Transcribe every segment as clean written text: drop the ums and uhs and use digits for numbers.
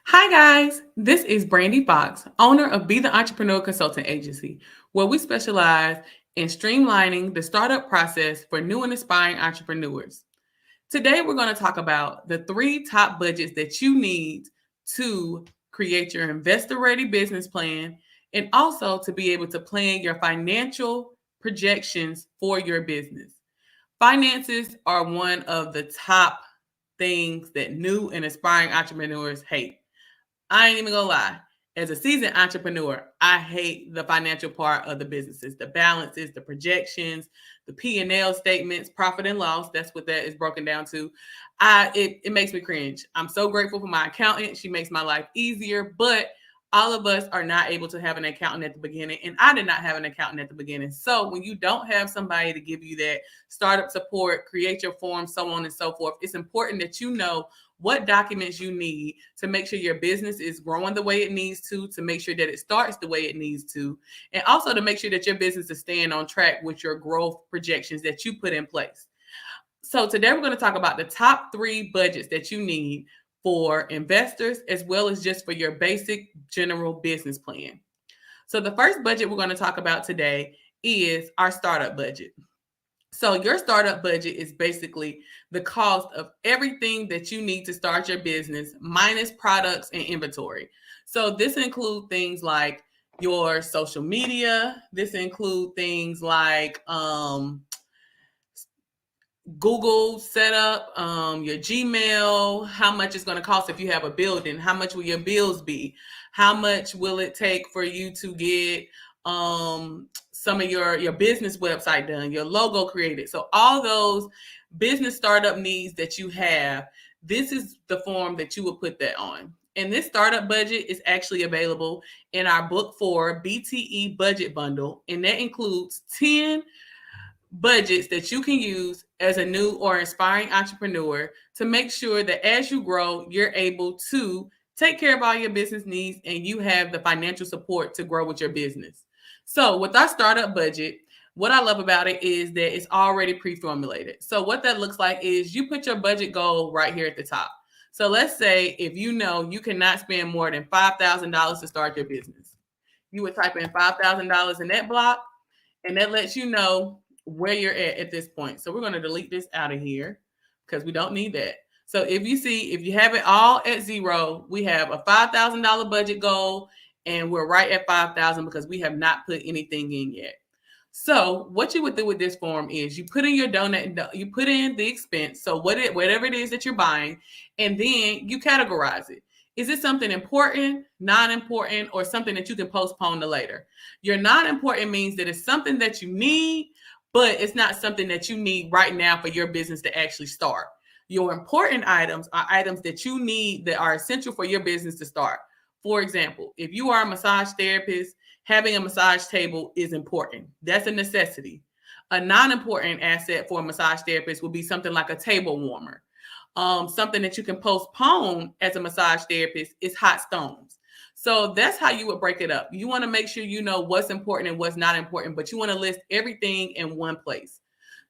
Hi, guys. This is Brandy Fox, owner of Be the Entrepreneur Consultant Agency, where we specialize in streamlining the startup process for new and aspiring entrepreneurs. Today, we're going to talk about the three top budgets that you need to create your investor ready business plan and also to be able to plan your financial projections for your business. Finances are one of the top things that new and aspiring entrepreneurs hate. I ain't even gonna lie. As a seasoned entrepreneur, I hate the financial part of the businesses, the balances, the projections, the P&L statements, profit and loss. That's what that is broken down to. It makes me cringe. I'm so grateful for my accountant. She makes my life easier, but all of us are not able to have an accountant at the beginning, and I did not have an accountant at the beginning. So when you don't have somebody to give you that startup support, create your form, so on and so forth, it's important that you know what documents you need to make sure your business is growing the way it needs to make sure that it starts the way it needs to, and also to make sure that your business is staying on track with your growth projections that you put in place. So today we're going to talk about the top three budgets that you need for investors as well as just for your basic general business plan. So the first budget we're going to talk about today is our startup budget. So your startup budget is basically the cost of everything that you need to start your business minus products and inventory. So this includes things like your social media. This includes things like Google setup, your Gmail, how much it's going to cost if you have a building, how much will your bills be, how much will it take for you to get some of your business website done, your logo created. So all those business startup needs that you have, this is the form that you will put that on. And this startup budget is actually available in our book for BTE budget bundle, and that includes 10 budgets that you can use as a new or inspiring entrepreneur to make sure that as you grow, you're able to take care of all your business needs and you have the financial support to grow with your business. So, with our startup budget, what I love about it is that it's already pre-formulated. So, what that looks like is you put your budget goal right here at the top. So, let's say if you know you cannot spend more than $5,000 to start your business, you would type in $5,000 in that block, and that lets you know where you're at this point. So we're going to delete this out of here because we don't need that. So if you have it all at zero, we have a $5,000 budget goal and we're right at 5,000 because we have not put anything in yet. So what you would do with this form is you put in your donate, you put in the expense, so whatever it is that you're buying, and then you categorize it. Is it something important, non-important, or something that you can postpone to later? Your non-important means that it's something that you need, but it's not something that you need right now for your business to actually start. Your important items are items that you need that are essential for your business to start. For example, if you are a massage therapist, having a massage table is important. That's a necessity. A non-important asset for a massage therapist would be something like a table warmer. Something that you can postpone as a massage therapist is hot stones. So that's how you would break it up. You want to make sure you know what's important and what's not important, but you want to list everything in one place.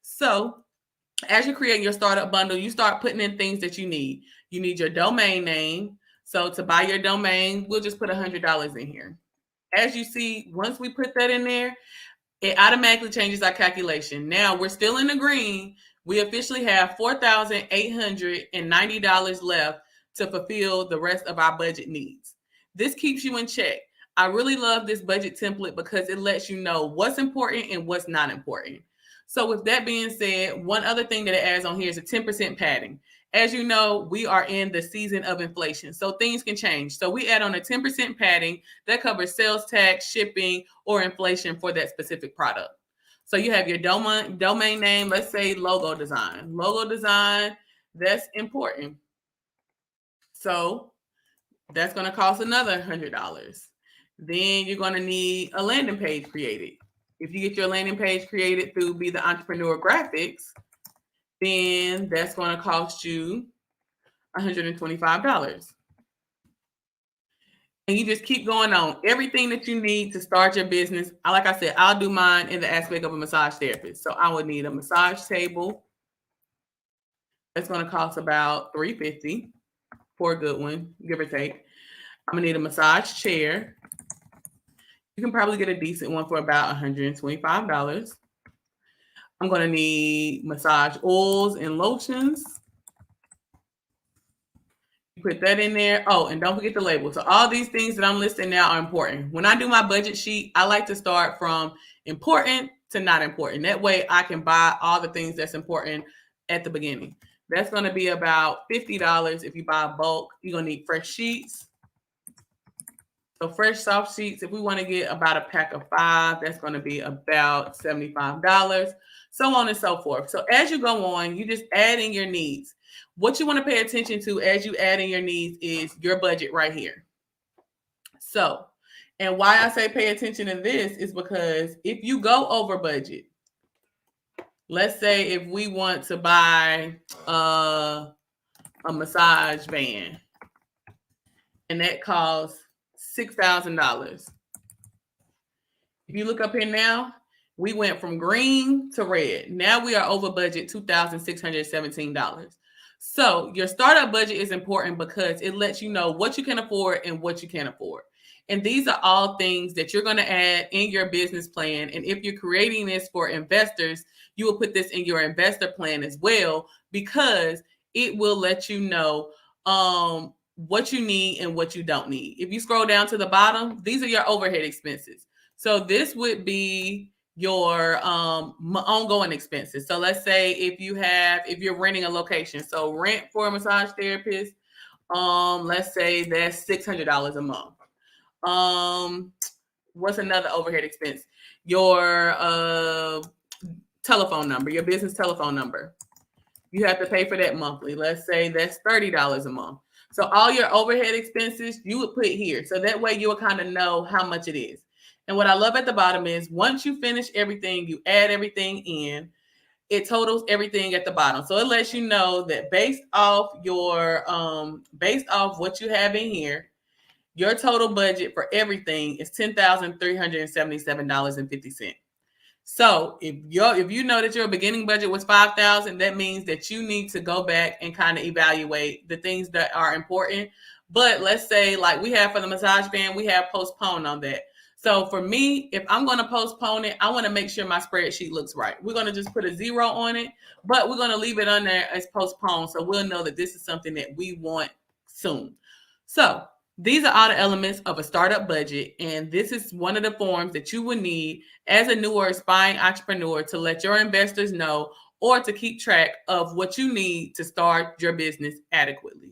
So as you're creating your startup bundle, you start putting in things that you need. You need your domain name. So to buy your domain, we'll just put $100 in here. As you see, once we put that in there, it automatically changes our calculation. Now we're still in the green. We officially have $4,890 left to fulfill the rest of our budget needs. This keeps you in check. I really love this budget template because it lets you know what's important and what's not important. So, with that being said, one other thing that it adds on here is a 10% padding. As you know, we are in the season of inflation, so things can change. So, we add on a 10% padding that covers sales tax, shipping, or inflation for that specific product. So, you have your domain name, let's say logo design. Logo design, that's important. So, that's going to cost another $100. Then you're going to need a landing page created. If you get your landing page created through Be the Entrepreneur Graphics, then that's going to cost you $125. And you just keep going on. Everything that you need to start your business. Like I said, I'll do mine in the aspect of a massage therapist. So I would need a massage table. That's going to cost about $350. for a good one, give or take. I'm gonna need a massage chair. You can probably get a decent one for about $125. I'm gonna need massage oils and lotions. You put that in there. Oh, and don't forget the label. So all these things that I'm listing now are important. When I do my budget sheet, I like to start from important to not important. That way I can buy all the things that's important at the beginning. That's going to be about $50 if you buy bulk. You're going to need fresh sheets. So fresh soft sheets, if we want to get about a pack of 5, that's going to be about $75. So on and so forth. So as you go on, you just add in your needs. What you want to pay attention to as you add in your needs is your budget right here. So, and why I say pay attention to this is because if you go over budget, let's say if we want to buy a massage van and that costs $6,000. If you look up here now, we went from green to red. Now we are over budget $2,617. So your startup budget is important because it lets you know what you can afford and what you can't afford. And these are all things that you're going to add in your business plan. And if you're creating this for investors, you will put this in your investor plan as well, because it will let you know what you need and what you don't need. If you scroll down to the bottom, these are your overhead expenses. So this would be your ongoing expenses. So let's say if you're renting a location, so rent for a massage therapist, let's say that's $600 a month. What's another overhead expense? Your telephone number, your business telephone number. You have to pay for that monthly. Let's say that's $30 a month. So all your overhead expenses you would put here. So that way you will kind of know how much it is. And what I love at the bottom is once you finish everything, you add everything in, it totals everything at the bottom. So it lets you know that based off what you have in here, your total budget for everything is $10,377.50. So if you know that your beginning budget was $5,000, that means that you need to go back and kind of evaluate the things that are important. But let's say like we have for the massage band, we have postponed on that. So for me, if I'm going to postpone it, I want to make sure my spreadsheet looks right. We're going to just put a 0 on it, but we're going to leave it on there as postponed. So we'll know that this is something that we want soon. So these are all the elements of a startup budget. And this is one of the forms that you will need as a new or aspiring entrepreneur to let your investors know or to keep track of what you need to start your business adequately.